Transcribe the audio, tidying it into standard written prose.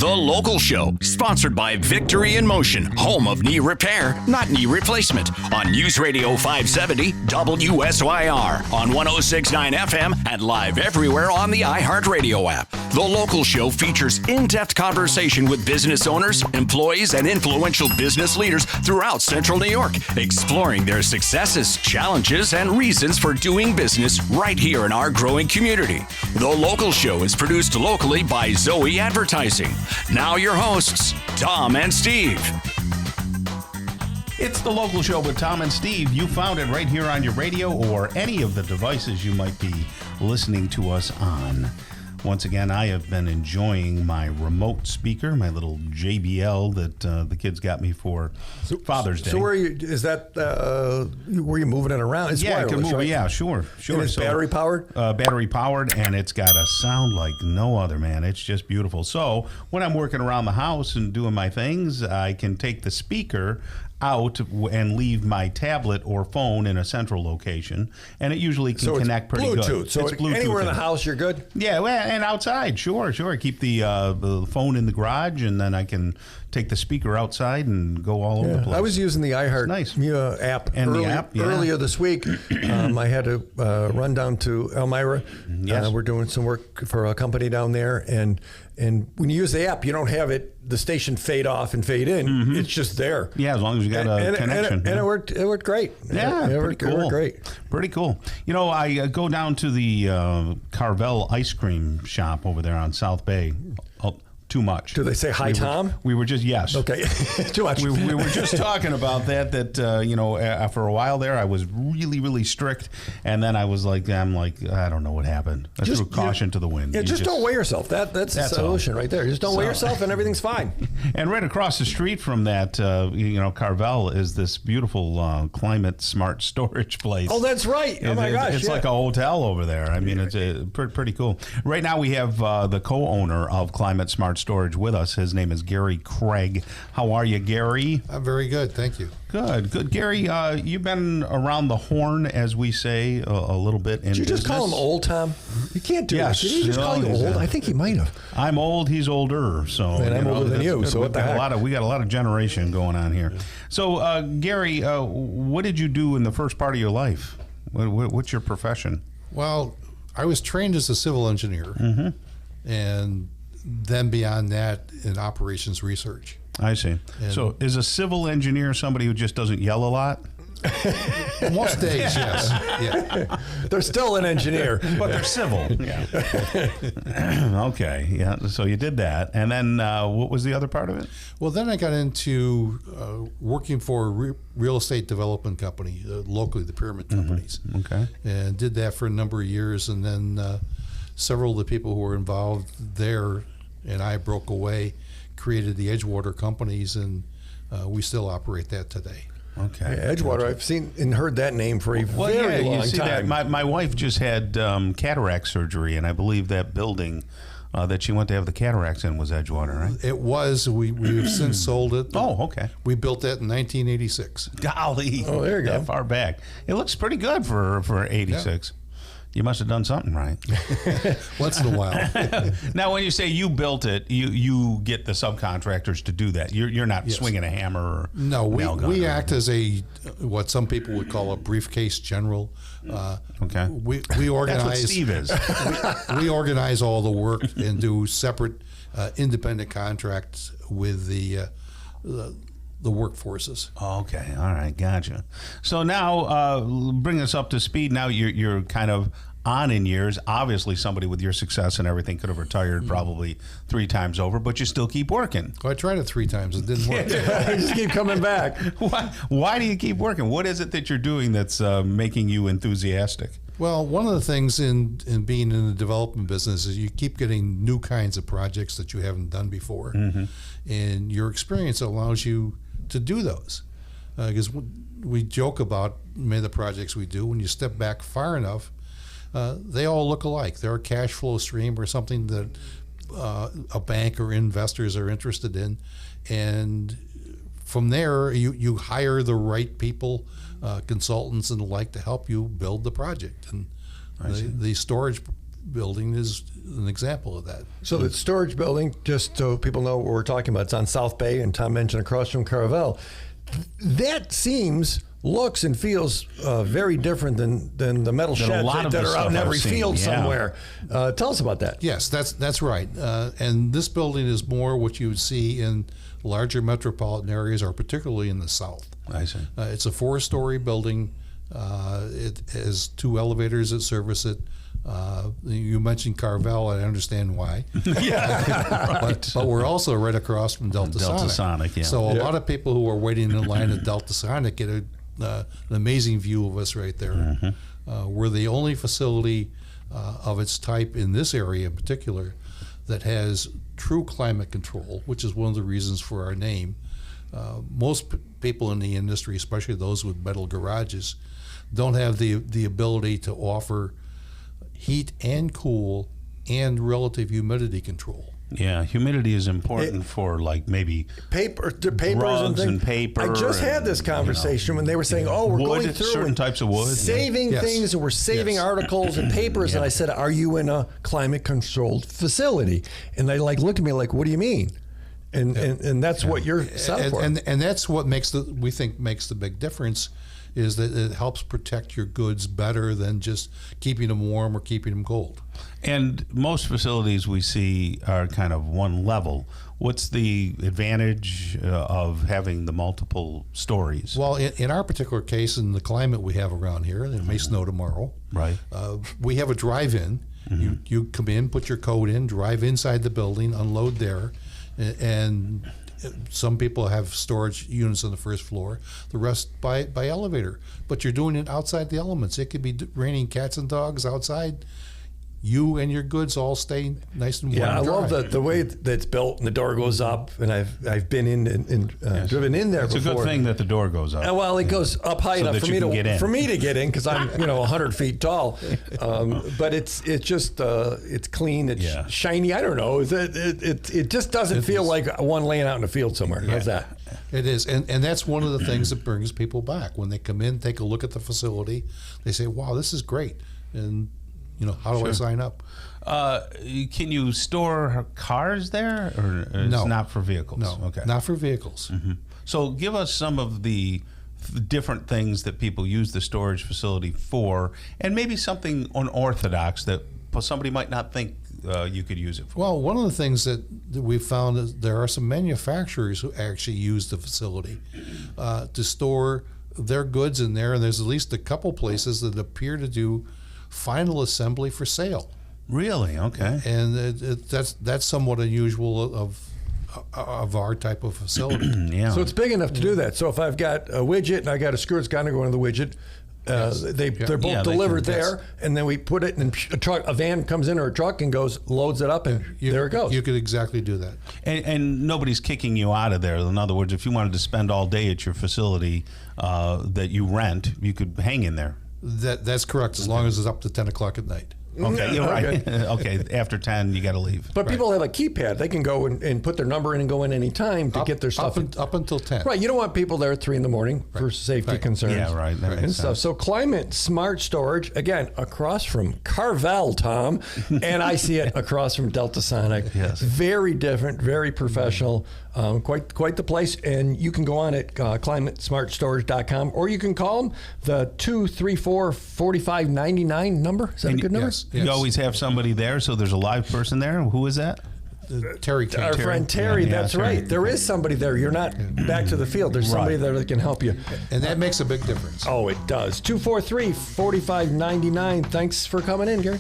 The Local Show, sponsored by Victory in Motion, home of knee repair, not knee replacement, on News Radio 570 WSYR, on 106.9 FM, and live everywhere on the iHeartRadio app. The Local Show features in-depth conversation with business owners, employees, and influential business leaders throughout Central New York, exploring their successes, challenges, and reasons for doing business right here in our growing community. The Local Show is produced locally by Zoe Advertising. Now your hosts, Tom and Steve. It's The Local Show with Tom and Steve. You found it right here on your radio or any of the devices you might be listening to us on. Once again, I have been enjoying my remote speaker, my little JBL that the kids got me for Father's Day. So where are you? Is that where you moving it around? It's wireless, it can move. right? Yeah, sure. And it's battery powered. Battery powered, and it's got a sound like no other, man. It's just beautiful. So when I'm working around the house and doing my things, I can take the speaker out and leave my tablet or phone in a central location, and it usually can connect pretty Bluetooth. good. So it's Bluetooth. Anywhere in the house, you're good? Yeah, well, and outside, sure. Keep the phone in the garage, and then I can take the speaker outside and go all over the place. I was using the iHeart app, earlier this week. I had to run down to Elmira. Yes. We're doing some work for a company down there, and when you use the app, you don't have the station fade off and fade in. Mm-hmm. It's just there. Yeah, as long as you got a connection. And it worked great. Yeah, it pretty cool. It worked great. Pretty cool. You know, I go down to the Carvel ice cream shop over there on South Bay. Too much. Do they say hi, Tom? We were just, yes. Okay. Too much. We were just talking about that for a while there, I was really, really strict. And then I was like, I don't know what happened. I threw caution to the wind. Yeah, just don't weigh yourself. That's the solution right there. Just don't weigh yourself and everything's fine. And right across the street from that, Carvel is this beautiful climate smart storage place. Oh, that's right. Oh, my gosh. It's like a hotel over there. I mean, it's pretty cool. Right now we have the co-owner of Climate Smart Storage with us. His name is Gary Craig. How are you, Gary? I'm very good, thank you. Good. Gary, you've been around the horn, as we say, a little bit in business. Did you just call him old, Tom? You can't do yes. that. Did he just call you old? I think he might have. I'm old, he's older. So and I'm older than you, so what the heck? We got a lot of generation going on here. So, Gary, what did you do in the first part of your life? What's your profession? Well, I was trained as a civil engineer, and then beyond that in operations research. I see. And so is a civil engineer somebody who just doesn't yell a lot? Most days, yes. Yeah. They're still an engineer. But they're civil. Yeah. Okay. Yeah. So you did that. And then what was the other part of it? Well, then I got into working for a real estate development company, locally, the pyramid companies. Okay. And did that for a number of years. And then several of the people who were involved there and I broke away, created the Edgewater companies, and we still operate that today. Okay. Yeah, Edgewater, I've seen and heard that name for a very long time. That. My wife just had cataract surgery, and I believe that building that she went to have the cataracts in was Edgewater, right? It was. We've since sold it. Oh, okay. We built that in 1986. Golly. Oh, there you go. That far back. It looks pretty good for 86. Yeah. You must have done something right. Once in a while. Now, when you say you built it, you get the subcontractors to do that. You're not swinging a hammer or no. We act as what some people would call a briefcase general. Okay. We organize. That's what Steve is. We organize all the work and do separate independent contracts with the workforces. Okay, all right, gotcha. So now, bring us up to speed. Now you're kind of on in years. Obviously, somebody with your success and everything could have retired probably 3 times over, but you still keep working. Well, I tried it 3 times. It didn't work. I just keep coming back. Why do you keep working? What is it that you're doing that's making you enthusiastic? Well, one of the things in being in the development business is you keep getting new kinds of projects that you haven't done before. And your experience allows you to do those. Because we joke about many of the projects we do, when you step back far enough, they all look alike. They're a cash flow stream or something that a bank or investors are interested in. And from there, you hire the right people, consultants and the like, to help you build the project. And the storage building is an example of that. So the storage building, just so people know what we're talking about, it's on South Bay, and Tom mentioned across from Carvel. That looks and feels very different than the metal sheds that are out in every field somewhere. Tell us about that. Yes, that's right. And this building is more what you would see in larger metropolitan areas, or particularly in the South. I see. It's a 4-story building. It has 2 elevators that service it. You mentioned Carvel. I understand why. But we're also right across from Delta Sonic. Yeah. So a lot of people who are waiting in line at Delta Sonic get an amazing view of us right there. Mm-hmm. We're the only facility of its type in this area in particular that has true climate control, which is one of the reasons for our name. Most people in the industry, especially those with metal garages, don't have the ability to offer heat and cool and relative humidity control. Yeah, humidity is important for like maybe papers rugs and paper. I just had this conversation when they were saying, we're wood, going through certain types of wood, saving things, and we're saving articles and papers. And I said, are you in a climate controlled facility? And they looked at me like, what do you mean? And that's what you're set for. And that's what we think makes the big difference, is that it helps protect your goods better than just keeping them warm or keeping them cold. And most facilities we see are kind of one level. What's the advantage of having the multiple stories? Well, in our particular case, in the climate we have around here, and it may snow tomorrow, right? We have a drive-in. Mm-hmm. You come in, put your coat in, drive inside the building, unload there, and some people have storage units on the first floor, the rest by elevator. But you're doing it outside the elements. It could be raining cats and dogs outside. You and your goods all stay nice and warm. Yeah, I love the way that it's built, and the door goes up. And I've been in and driven in there before. It's a good thing that the door goes up. Well, it goes up high enough for me to get in because I'm 100 feet tall. But it's just it's clean, it's shiny. I don't know. It just doesn't feel like one laying out in the field somewhere. How's that? It is, and that's one of the things that brings people back. When they come in, take a look at the facility, they say, "Wow, this is great." And how do I sign up? Can you store cars there, or it's not for vehicles? No, okay, not for vehicles. Mm-hmm. So give us some of the different things that people use the storage facility for, and maybe something unorthodox that somebody might not think you could use it for. Well, one of the things that we've found is there are some manufacturers who actually use the facility to store their goods in there, and there's at least a couple places that appear to do final assembly for sale. Really? Okay. And that's somewhat unusual of our type of facility. Yeah. So it's big enough to do that. So if I've got a widget and I got a screw that's got to go into the widget, they're both delivered there, and then we put it in a van comes in or a truck and loads it up, and there it goes. You could exactly do that. And nobody's kicking you out of there. In other words, if you wanted to spend all day at your facility that you rent, you could hang in there. That's correct, as long as it's up to 10 o'clock at night. Okay, you're right. Okay, after 10, you got to leave. But people have a keypad. They can go and put their number in and go in any time to get their stuff. Up until 10. Right, you don't want people there at 3 in the morning for safety concerns. Yeah, right. That makes sense. So Climate Smart Storage, again, across from Carvel, Tom, and I see it across from Delta Sonic. Yes. Very different, very professional, quite the place. And you can go on at climatesmartstorage.com, or you can call them, the 234-4599 number. Is that a good number? Yes. You always have somebody there, so there's a live person there. Who is that? Terry. Our friend Terry, that's right. There is somebody there. You're not back to the field. There's somebody there that can help you. And that makes a big difference. Oh, it does. 243-4599. Thanks for coming in, Gary.